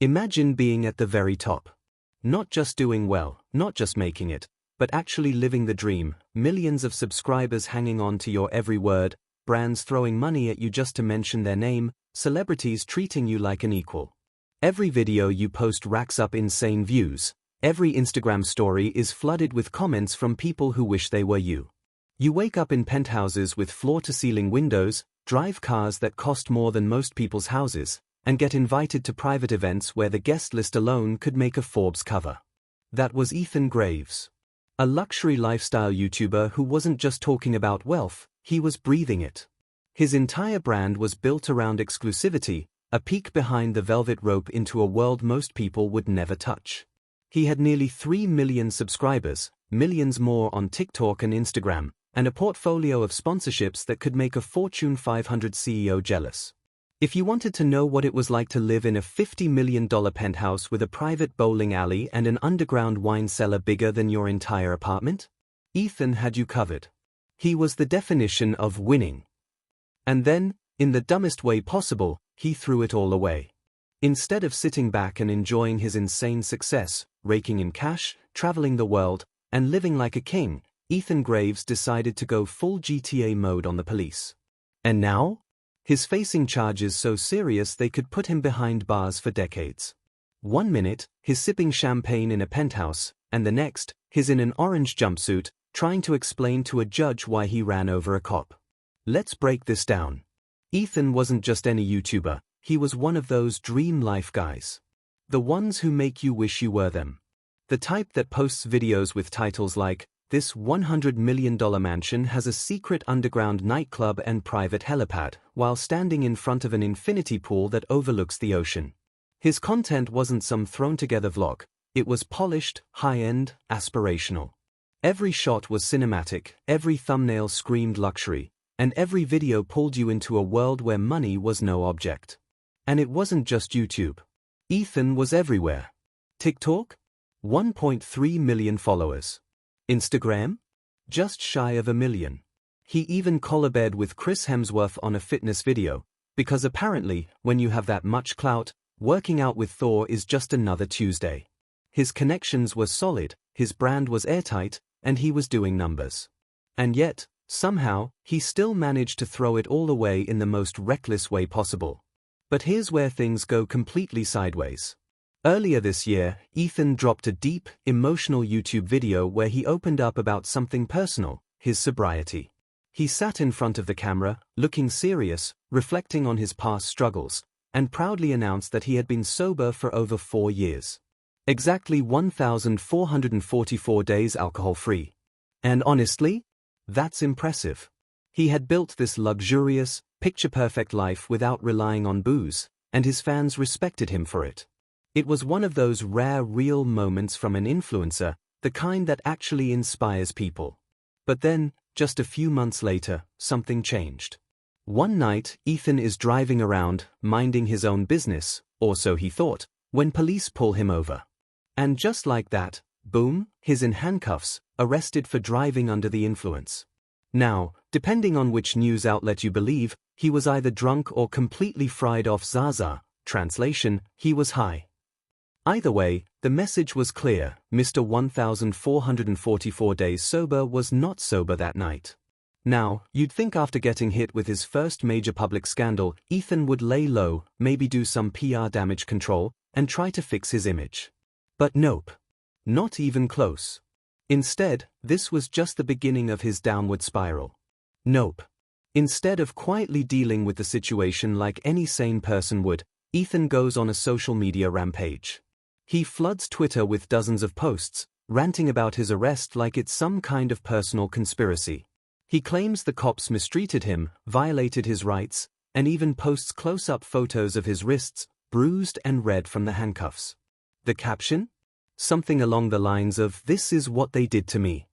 Imagine being at the very top. Not just doing well, not just making it, but actually living the dream, millions of subscribers hanging on to your every word, brands throwing money at you just to mention their name, celebrities treating you like an equal. Every video you post racks up insane views. Every Instagram story is flooded with comments from people who wish they were you. You wake up in penthouses with floor-to-ceiling windows, drive cars that cost more than most people's houses, and get invited to private events where the guest list alone could make a Forbes cover. That was Ethan Graves. A luxury lifestyle YouTuber who wasn't just talking about wealth, he was breathing it. His entire brand was built around exclusivity, a peek behind the velvet rope into a world most people would never touch. He had nearly 3 million subscribers, millions more on TikTok and Instagram, and a portfolio of sponsorships that could make a Fortune 500 CEO jealous. If you wanted to know what it was like to live in a $50 million penthouse with a private bowling alley and an underground wine cellar bigger than your entire apartment, Ethan had you covered. He was the definition of winning. And then, in the dumbest way possible, he threw it all away. Instead of sitting back and enjoying his insane success, raking in cash, traveling the world, and living like a king, Ethan Graves decided to go full GTA mode on the police. And now? He's facing charges so serious they could put him behind bars for decades. 1 minute, he's sipping champagne in a penthouse, and the next, he's in an orange jumpsuit, trying to explain to a judge why he ran over a cop. Let's break this down. Ethan wasn't just any YouTuber, he was one of those dream life guys. The ones who make you wish you were them. The type that posts videos with titles like, "This $100 million mansion has a secret underground nightclub and private helipad," while standing in front of an infinity pool that overlooks the ocean. His content wasn't some thrown-together vlog, it was polished, high-end, aspirational. Every shot was cinematic, every thumbnail screamed luxury, and every video pulled you into a world where money was no object. And it wasn't just YouTube. Ethan was everywhere. TikTok? 1.3 million followers. Instagram? Just shy of 1 million. He even collaborated with Chris Hemsworth on a fitness video, because apparently, when you have that much clout, working out with Thor is just another Tuesday. His connections were solid, his brand was airtight, and he was doing numbers. And yet, somehow, he still managed to throw it all away in the most reckless way possible. But here's where things go completely sideways. Earlier this year, Ethan dropped a deep, emotional YouTube video where he opened up about something personal, his sobriety. He sat in front of the camera, looking serious, reflecting on his past struggles, and proudly announced that he had been sober for over 4 years. Exactly 1,444 days alcohol-free. And honestly, that's impressive. He had built this luxurious, picture-perfect life without relying on booze, and his fans respected him for it. It was one of those rare real moments from an influencer, the kind that actually inspires people. But then, just a few months later, something changed. One night, Ethan is driving around, minding his own business, or so he thought, when police pull him over. And just like that, boom, he's in handcuffs, arrested for driving under the influence. Now, depending on which news outlet you believe, he was either drunk or completely fried off Zaza. Translation, he was high. Either way, the message was clear: Mr. 1,444 days sober was not sober that night. Now, you'd think after getting hit with his first major public scandal, Ethan would lay low, maybe do some PR damage control, and try to fix his image. But nope. Not even close. Instead, this was just the beginning of his downward spiral. Nope. Instead of quietly dealing with the situation like any sane person would, Ethan goes on a social media rampage. He floods Twitter with dozens of posts, ranting about his arrest like it's some kind of personal conspiracy. He claims the cops mistreated him, violated his rights, and even posts close-up photos of his wrists, bruised and red from the handcuffs. The caption? Something along the lines of, "This is what they did to me."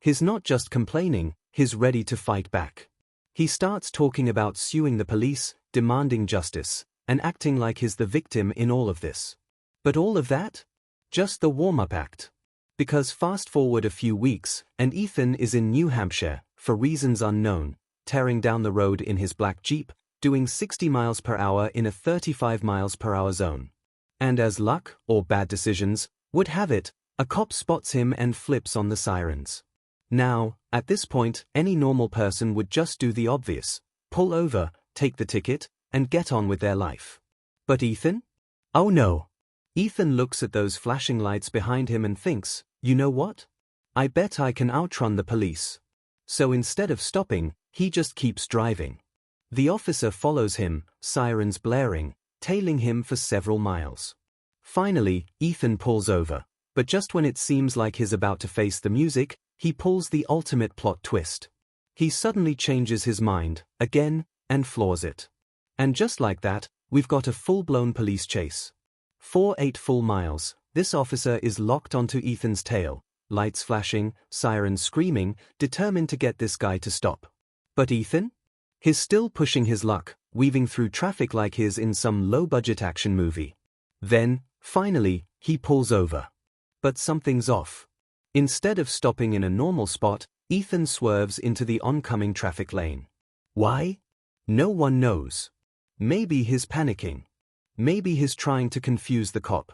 He's not just complaining, he's ready to fight back. He starts talking about suing the police, demanding justice, and acting like he's the victim in all of this. But all of that? Just the warm-up act. Because fast forward a few weeks, and Ethan is in New Hampshire, for reasons unknown, tearing down the road in his black Jeep, doing 60 miles per hour in a 35 miles per hour zone. And as luck, or bad decisions, would have it, a cop spots him and flips on the sirens. Now, at this point, any normal person would just do the obvious: pull over, take the ticket, and get on with their life. But Ethan? Oh no. Ethan looks at those flashing lights behind him and thinks, you know what? I bet I can outrun the police. So instead of stopping, he just keeps driving. The officer follows him, sirens blaring, tailing him for several miles. Finally, Ethan pulls over, but just when it seems like he's about to face the music, he pulls the ultimate plot twist. He suddenly changes his mind, again, and floors it. And just like that, we've got a full-blown police chase. For 8 full miles, this officer is locked onto Ethan's tail, lights flashing, sirens screaming, determined to get this guy to stop. But Ethan? He's still pushing his luck, weaving through traffic like he's in some low-budget action movie. Then, finally, he pulls over. But something's off. Instead of stopping in a normal spot, Ethan swerves into the oncoming traffic lane. Why? No one knows. Maybe he's panicking. Maybe he's trying to confuse the cop.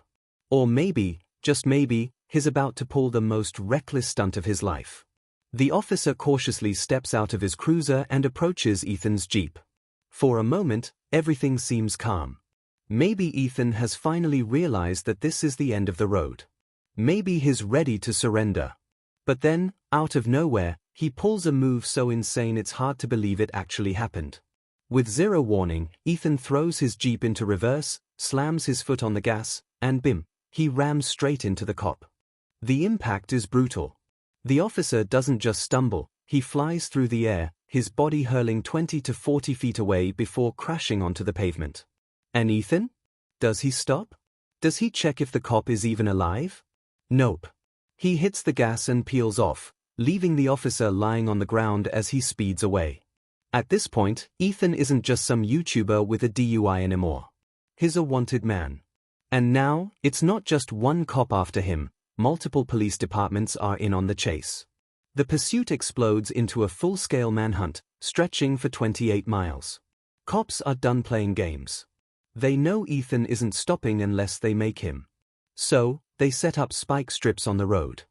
Or maybe, just maybe, he's about to pull the most reckless stunt of his life. The officer cautiously steps out of his cruiser and approaches Ethan's Jeep. For a moment, everything seems calm. Maybe Ethan has finally realized that this is the end of the road. Maybe he's ready to surrender. But then, out of nowhere, he pulls a move so insane it's hard to believe it actually happened. With zero warning, Ethan throws his Jeep into reverse, slams his foot on the gas, and bim, he rams straight into the cop. The impact is brutal. The officer doesn't just stumble, he flies through the air, his body hurling 20 to 40 feet away before crashing onto the pavement. And Ethan? Does he stop? Does he check if the cop is even alive? Nope. He hits the gas and peels off, leaving the officer lying on the ground as he speeds away. At this point, Ethan isn't just some YouTuber with a DUI anymore. He's a wanted man. And now, it's not just one cop after him, multiple police departments are in on the chase. The pursuit explodes into a full-scale manhunt, stretching for 28 miles. Cops are done playing games. They know Ethan isn't stopping unless they make him. So, they set up spike strips on the road.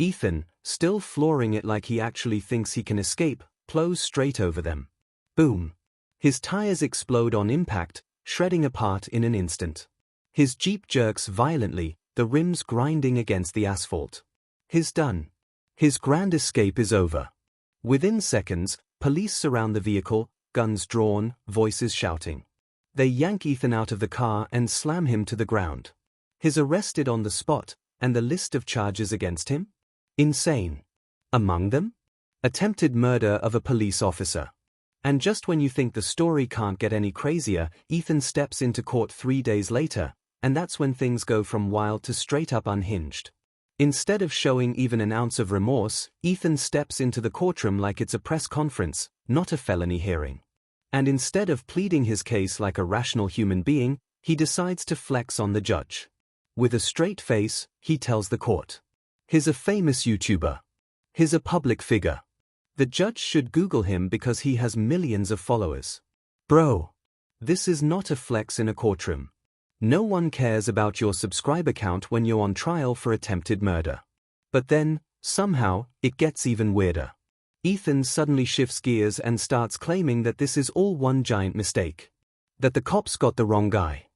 Ethan, still flooring it like he actually thinks he can escape, plows straight over them. Boom. His tires explode on impact, shredding apart in an instant. His Jeep jerks violently, the rims grinding against the asphalt. He's done. His grand escape is over. Within seconds, police surround the vehicle, guns drawn, voices shouting. They yank Ethan out of the car and slam him to the ground. He's arrested on the spot, and the list of charges against him? Insane. Among them? Attempted murder of a police officer. And just when you think the story can't get any crazier, Ethan steps into court 3 days later, and that's when things go from wild to straight up unhinged. Instead of showing even an ounce of remorse, Ethan steps into the courtroom like it's a press conference, not a felony hearing. And instead of pleading his case like a rational human being, he decides to flex on the judge. With a straight face, he tells the court. He's a famous YouTuber. He's a public figure. The judge should Google him because he has millions of followers. Bro, this is not a flex in a courtroom. No one cares about your subscriber count when you're on trial for attempted murder. But then, somehow, it gets even weirder. Ethan suddenly shifts gears and starts claiming that this is all one giant mistake. That the cops got the wrong guy.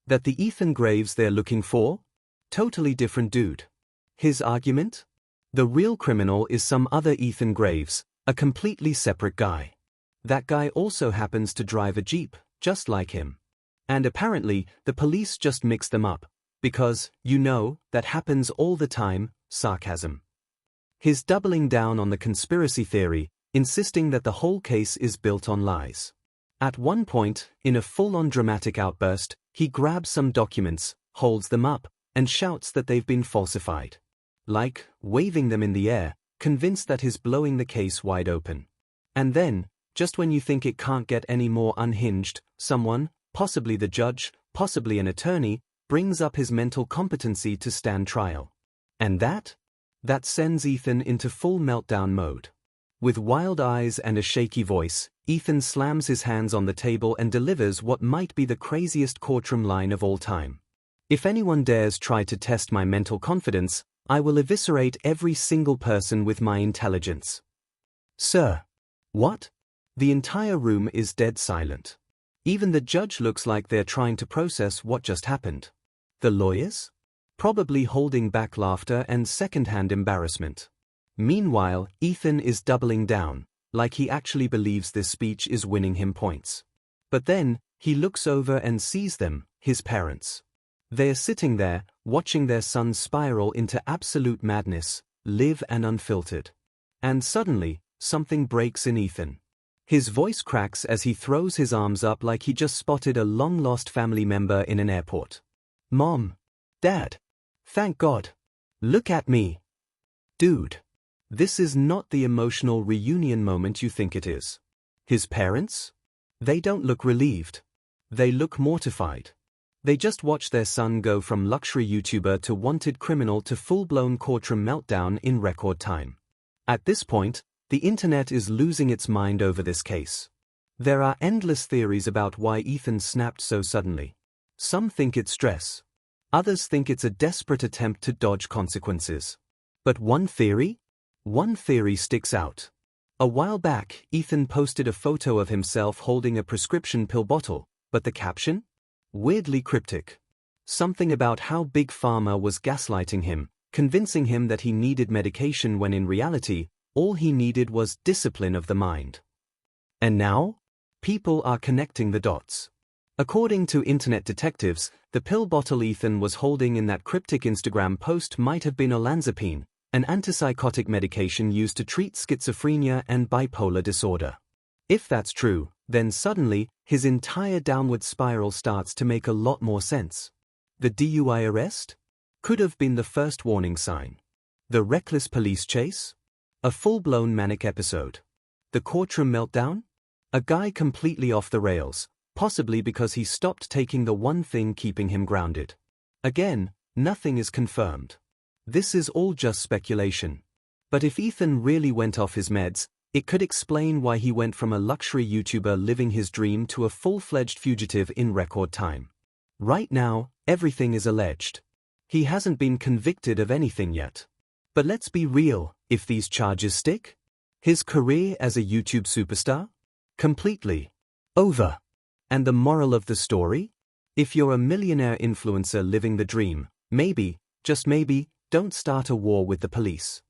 That the Ethan Graves they're looking for? Totally different dude. His argument? The real criminal is some other Ethan Graves, a completely separate guy. That guy also happens to drive a Jeep, just like him. And apparently, the police just mixed them up, because, you know, that happens all the time, sarcasm. He's doubling down on the conspiracy theory, insisting that the whole case is built on lies. At one point, in a full-on dramatic outburst, he grabs some documents, holds them up, and shouts that they've been falsified. Like, waving them in the air, convinced that he's blowing the case wide open. And then, just when you think it can't get any more unhinged, someone, possibly the judge, possibly an attorney, brings up his mental competency to stand trial. And that sends Ethan into full meltdown mode. With wild eyes and a shaky voice, Ethan slams his hands on the table and delivers what might be the craziest courtroom line of all time. If anyone dares try to test my mental confidence, I will eviscerate every single person with my intelligence. Sir. What? The entire room is dead silent. Even the judge looks like they're trying to process what just happened. The lawyers? Probably holding back laughter and second-hand embarrassment. Meanwhile, Ethan is doubling down, like he actually believes this speech is winning him points. But then, he looks over and sees them, his parents. They're sitting there, watching their son spiral into absolute madness, live and unfiltered. And suddenly, something breaks in Ethan. His voice cracks as he throws his arms up like he just spotted a long-lost family member in an airport. Mom. Dad. Thank God. Look at me. Dude. This is not the emotional reunion moment you think it is. His parents? They don't look relieved. They look mortified. They just watched their son go from luxury YouTuber to wanted criminal to full-blown courtroom meltdown in record time. At this point, the internet is losing its mind over this case. There are endless theories about why Ethan snapped so suddenly. Some think it's stress. Others think it's a desperate attempt to dodge consequences. But one theory sticks out. A while back, Ethan posted a photo of himself holding a prescription pill bottle, but the caption? Weirdly cryptic. Something about how Big Pharma was gaslighting him, convincing him that he needed medication when in reality, all he needed was discipline of the mind. And now? People are connecting the dots. According to internet detectives, the pill bottle Ethan was holding in that cryptic Instagram post might have been olanzapine, an antipsychotic medication used to treat schizophrenia and bipolar disorder. If that's true, then suddenly, his entire downward spiral starts to make a lot more sense. The DUI arrest? Could have been the first warning sign. The reckless police chase? A full-blown manic episode. The courtroom meltdown? A guy completely off the rails, possibly because he stopped taking the one thing keeping him grounded. Again, nothing is confirmed. This is all just speculation. But if Ethan really went off his meds, it could explain why he went from a luxury YouTuber living his dream to a full-fledged fugitive in record time. Right now, everything is alleged. He hasn't been convicted of anything yet. But let's be real, if these charges stick? His career as a YouTube superstar? Completely over. And the moral of the story? If you're a millionaire influencer living the dream, maybe, just maybe, don't start a war with the police.